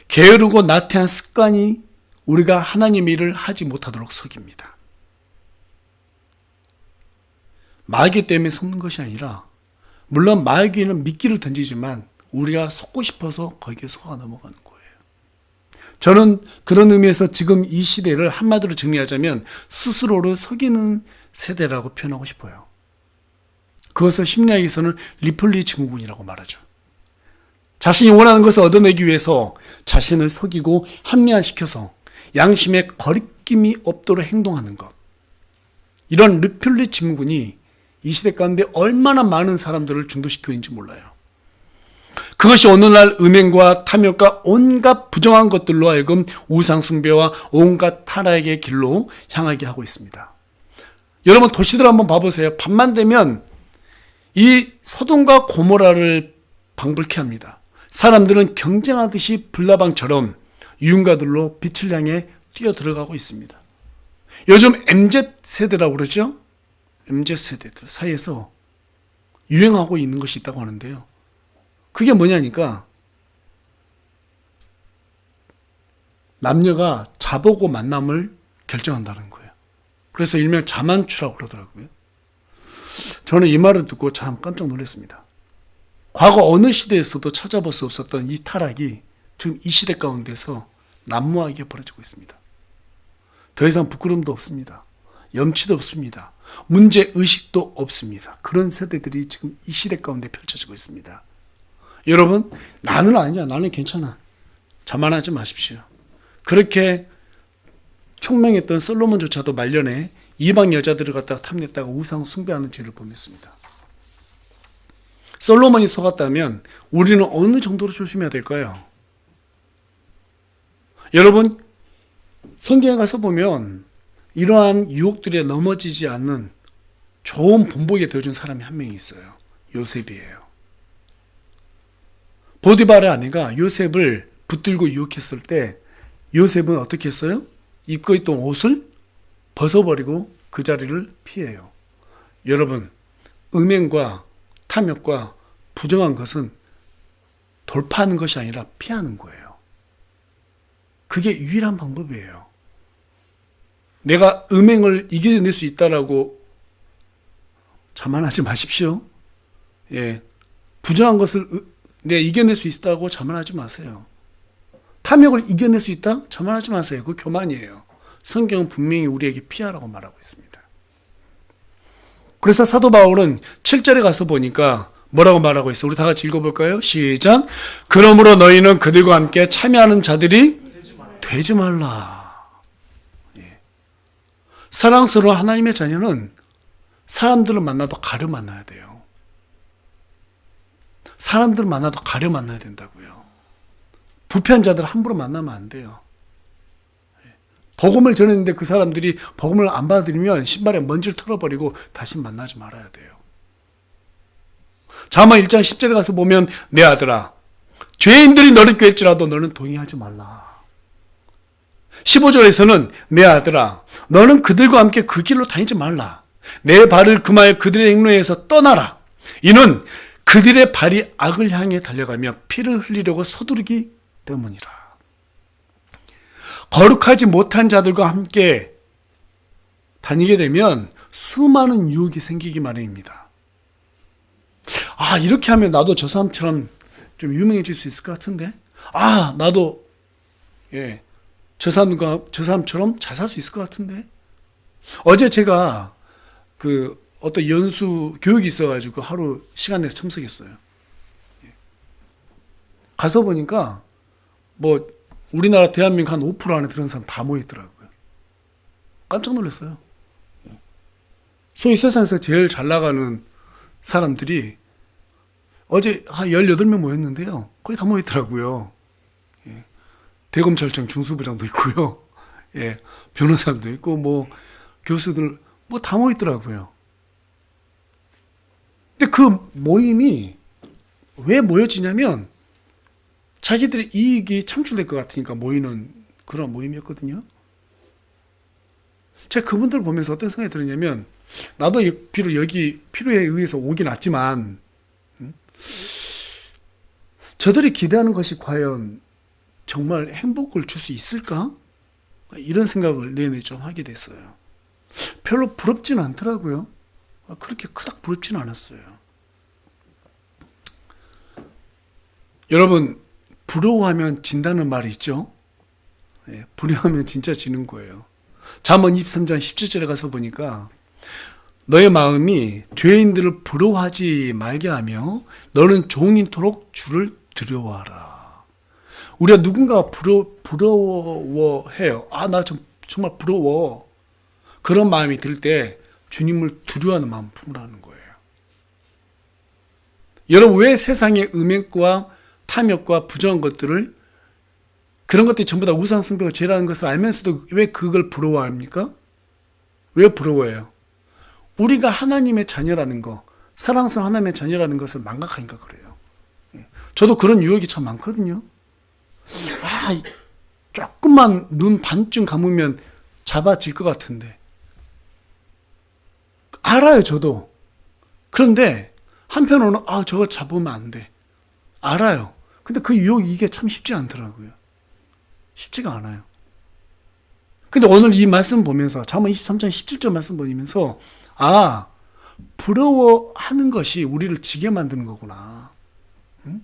A: 게으르고 나태한 습관이 우리가 하나님의 일을 하지 못하도록 속입니다. 마귀 때문에 속는 것이 아니라, 물론 마귀는 미끼를 던지지만 우리가 속고 싶어서 거기에 속아 넘어가는 거예요. 저는 그런 의미에서 지금 이 시대를 한마디로 정리하자면 스스로를 속이는 세대라고 표현하고 싶어요. 그것을 심리학에서는 리플리 증후군이라고 말하죠. 자신이 원하는 것을 얻어내기 위해서 자신을 속이고 합리화시켜서 양심에 거리낌이 없도록 행동하는 것. 이런 리플리 증후군이 이 시대 가운데 얼마나 많은 사람들을 중독시키고 있는지 몰라요. 그것이 오늘날 음행과 탐욕과 온갖 부정한 것들로 하여금 우상숭배와 온갖 타락의 길로 향하게 하고 있습니다. 여러분, 도시들 한번 봐보세요. 밤만 되면 이 소돔과 고모라를 방불케 합니다. 사람들은 경쟁하듯이 불나방처럼 유흥가들로 빛을 향해 뛰어들어가고 있습니다. 요즘 MZ세대라고 그러죠? MZ세대들 사이에서 유행하고 있는 것이 있다고 하는데요. 그게 뭐냐니까 남녀가 자보고 만남을 결정한다는 거예요. 그래서 일명 자만추라고 그러더라고요. 저는 이 말을 듣고 참 깜짝 놀랐습니다. 과거 어느 시대에서도 찾아볼 수 없었던 이 타락이 지금 이 시대 가운데서 난무하게 벌어지고 있습니다. 더 이상 부끄러움도 없습니다. 염치도 없습니다. 문제의식도 없습니다. 그런 세대들이 지금 이 시대 가운데 펼쳐지고 있습니다. 여러분, 나는 아니야, 나는 괜찮아, 자만하지 마십시오. 그렇게 총명했던 솔로몬조차도 말년에 이방 여자들을 갖다가 탐냈다가 우상 숭배하는 죄를 범했습니다. 솔로몬이 속았다면 우리는 어느 정도로 조심해야 될까요? 여러분, 성경에 가서 보면 이러한 유혹들에 넘어지지 않는 좋은 본보기가 되어준 사람이 한 명이 있어요. 요셉이에요. 보디발의 아내가 요셉을 붙들고 유혹했을 때 요셉은 어떻게 했어요? 입고 있던 옷을 벗어버리고 그 자리를 피해요. 여러분, 음행과 탐욕과 부정한 것은 돌파하는 것이 아니라 피하는 거예요. 그게 유일한 방법이에요. 내가 음행을 이겨낼 수 있다라고 자만하지 마십시오. 예, 부정한 것을 내가 이겨낼 수 있다고 자만하지 마세요. 탐욕을 이겨낼 수 있다? 자만하지 마세요. 그거 교만이에요. 성경은 분명히 우리에게 피하라고 말하고 있습니다. 그래서 사도 바울은 7절에 가서 보니까 뭐라고 말하고 있어? 우리 다 같이 읽어볼까요? 시작. 그러므로 너희는 그들과 함께 참여하는 자들이 되지 말라. 예. 사랑스러운 하나님의 자녀는 사람들을 만나도 가려 만나야 돼요. 사람들을 만나도 가려 만나야 된다고요. 부패한 자들을 함부로 만나면 안 돼요. 복음을 전했는데 그 사람들이 복음을 안 받아들이면 신발에 먼지를 털어버리고 다시 만나지 말아야 돼요. 잠언 1장 10절에 가서 보면 내 아들아 죄인들이 너를 꾀할지라도 너는 동의하지 말라. 15절에서는 내 아들아 너는 그들과 함께 그 길로 다니지 말라. 내 발을 금하여 그들의 행로에서 떠나라. 이는 그들의 발이 악을 향해 달려가며 피를 흘리려고 서두르기 때문이라. 거룩하지 못한 자들과 함께 다니게 되면 수많은 유혹이 생기기 마련입니다. 아, 이렇게 하면 나도 저 사람처럼 좀 유명해질 수 있을 것 같은데? 아, 나도, 저 사람처럼 잘 살 수 있을 것 같은데? 어제 제가 어떤 연수 교육이 있어가지고 하루 시간 내서 참석했어요. 가서 보니까 우리나라 대한민국 한 5% 안에 들어온 사람 다 모여있더라고요. 깜짝 놀랐어요. 소위 세상에서 제일 잘 나가는 사람들이 어제 한 18명 모였는데요. 거의 다 모였더라고요. 대검찰청 중수부장도 있고요. 변호사도 있고, 교수들, 다 모였더라고요. 근데 그 모임이 왜 모여지냐면 자기들의 이익이 창출될 것 같으니까 모이는 그런 모임이었거든요. 제가 그분들 보면서 어떤 생각이 들었냐면 나도 비록 여기 필요에 의해서 오긴 왔지만 저들이 기대하는 것이 과연 정말 행복을 줄 수 있을까? 이런 생각을 내내 좀 하게 됐어요. 별로 부럽지는 않더라고요. 그렇게 그닥 부럽지는 않았어요. 여러분, 부러워하면 진다는 말이 있죠? 부러워하면 진짜 지는 거예요. 잠언 23장 17절에 가서 보니까 너의 마음이 죄인들을 부러워하지 말게 하며 너는 종인토록 주를 두려워하라. 우리가 누군가 부러워해요. 아, 나 정말 부러워. 그런 마음이 들 때 주님을 두려워하는 마음 품으라는 거예요. 여러분, 왜 세상의 음행과 탐욕과 부정한 것들을 그런 것들이 전부 다 우상 숭배가 죄라는 것을 알면서도 왜 그걸 부러워합니까? 왜 부러워해요? 우리가 하나님의 자녀라는 거, 사랑스러운 하나님의 자녀라는 것을 망각하니까 그래요. 저도 그런 유혹이 참 많거든요. 아, 조금만 눈 반쯤 감으면 잡아질 것 같은데. 알아요, 저도. 그런데 한편으로는 저거 잡으면 안 돼. 알아요. 근데 그 유혹이 이게 참 쉽지 않더라고요. 쉽지가 않아요. 근데 오늘 이 말씀 보면서 잠언 23장 17절 말씀 보면서 부러워하는 것이 우리를 지게 만드는 거구나. 응?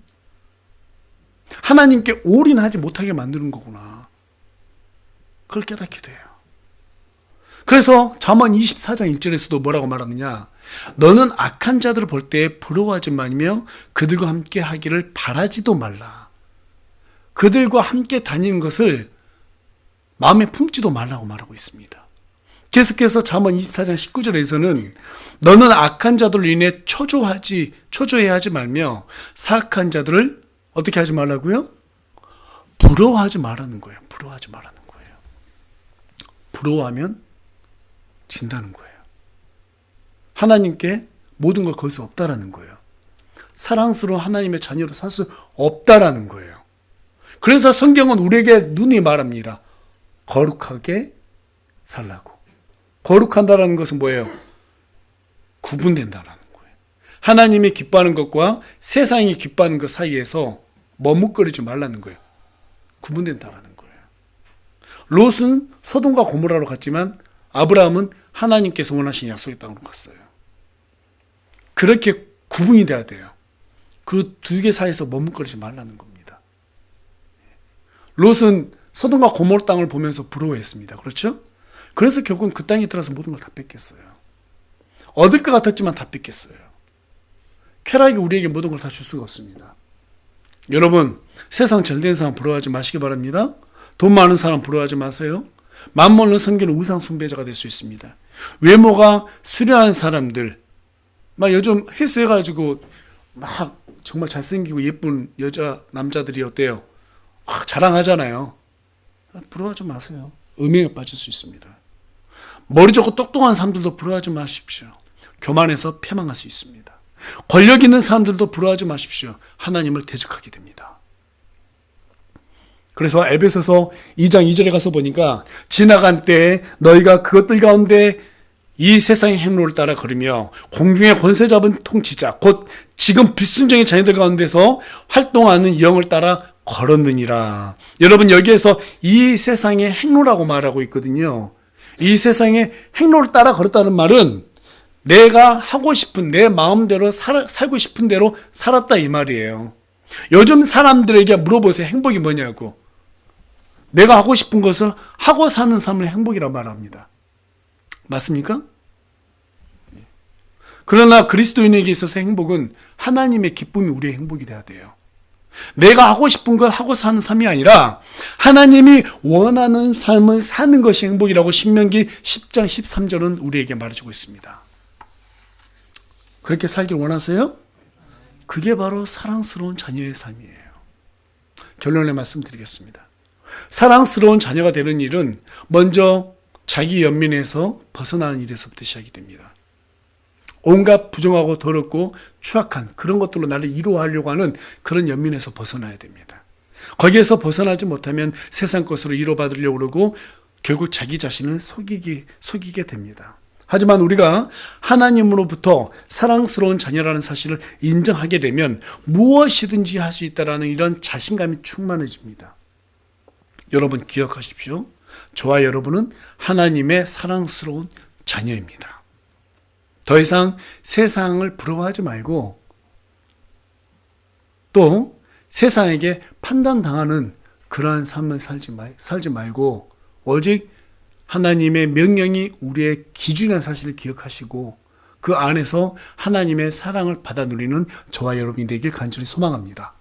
A: 하나님께 올인하지 못하게 만드는 거구나. 그걸 깨닫게 돼요. 그래서 잠언 24장 1절에서도 뭐라고 말하느냐? 너는 악한 자들을 볼 때 부러워하지 말며 그들과 함께 하기를 바라지도 말라. 그들과 함께 다니는 것을 마음에 품지도 말라고 말하고 있습니다. 계속해서 잠언 24장 19절에서는 너는 악한 자들로 인해 초조해야 하지 말며 사악한 자들을 어떻게 하지 말라고요? 부러워하지 말라는 거예요. 부러워하지 말라는 거예요. 부러워하면 진다는 거예요. 하나님께 모든 걸 걸 수 없다라는 거예요. 사랑스러운 하나님의 자녀로 살 수 없다라는 거예요. 그래서 성경은 우리에게 눈이 말합니다. 거룩하게 살라고. 거룩한다라는 것은 뭐예요? 구분된다라는 거예요. 하나님이 기뻐하는 것과 세상이 기뻐하는 것 사이에서 머뭇거리지 말라는 거예요. 구분된다라는 거예요. 롯은 소돔과 고모라로 갔지만 아브라함은 하나님께서 원하신 약속의 땅으로 갔어요. 그렇게 구분이 돼야 돼요. 그 두 개 사이에서 머뭇거리지 말라는 겁니다. 롯은 소돔과 고모라 땅을 보면서 부러워했습니다. 그렇죠? 그래서 결국은 그 땅에 들어서 모든 걸 다 뺏겼어요. 얻을 것 같았지만 다 뺏겼어요. 쾌락이 우리에게 모든 걸 다 줄 수가 없습니다. 여러분, 세상 잘된 사람 부러워하지 마시기 바랍니다. 돈 많은 사람 부러워하지 마세요. 만몬을 섬기는 우상 숭배자가 될 수 있습니다. 외모가 수려한 사람들, 막 요즘 헬스해가지고 막 정말 잘생기고 예쁜 남자들이 어때요? 자랑하잖아요. 부러워하지 마세요. 음행에 빠질 수 있습니다. 머리 좋고 똑똑한 사람들도 부러워하지 마십시오. 교만해서 패망할 수 있습니다. 권력 있는 사람들도 부러워하지 마십시오. 하나님을 대적하게 됩니다. 그래서 에베소서 2장 2절에 가서 보니까 지나간 때에 너희가 그것들 가운데 이 세상의 행로를 따라 걸으며 공중의 권세 잡은 통치자 곧 지금 불순종의 자녀들 가운데서 활동하는 영을 따라 걸었느니라. 여러분, 여기에서 이 세상의 행로라고 말하고 있거든요. 이 세상의 행로를 따라 걸었다는 말은 내가 하고 싶은 내 마음대로 살고 싶은 대로 살았다 이 말이에요. 요즘 사람들에게 물어보세요. 행복이 뭐냐고. 내가 하고 싶은 것을 하고 사는 삶을 행복이라고 말합니다. 맞습니까? 그러나 그리스도인에게 있어서 행복은 하나님의 기쁨이 우리의 행복이 돼야 돼요. 내가 하고 싶은 걸 하고 사는 삶이 아니라 하나님이 원하는 삶을 사는 것이 행복이라고 신명기 10장 13절은 우리에게 말해주고 있습니다. 그렇게 살길 원하세요? 그게 바로 사랑스러운 자녀의 삶이에요. 결론의 말씀 드리겠습니다. 사랑스러운 자녀가 되는 일은 먼저 자기 연민에서 벗어나는 일에서부터 시작이 됩니다. 온갖 부정하고 더럽고 추악한 그런 것들로 나를 위로하려고 하는 그런 연민에서 벗어나야 됩니다. 거기에서 벗어나지 못하면 세상 것으로 위로받으려고 그러고 결국 자기 자신을 속이게 됩니다. 하지만 우리가 하나님으로부터 사랑스러운 자녀라는 사실을 인정하게 되면 무엇이든지 할 수 있다는 이런 자신감이 충만해집니다. 여러분 기억하십시오. 저와 여러분은 하나님의 사랑스러운 자녀입니다. 더 이상 세상을 부러워하지 말고 또 세상에게 판단당하는 그러한 삶을 살지 말고 오직 하나님의 명령이 우리의 기준이라는 사실을 기억하시고 그 안에서 하나님의 사랑을 받아 누리는 저와 여러분이 되길 간절히 소망합니다.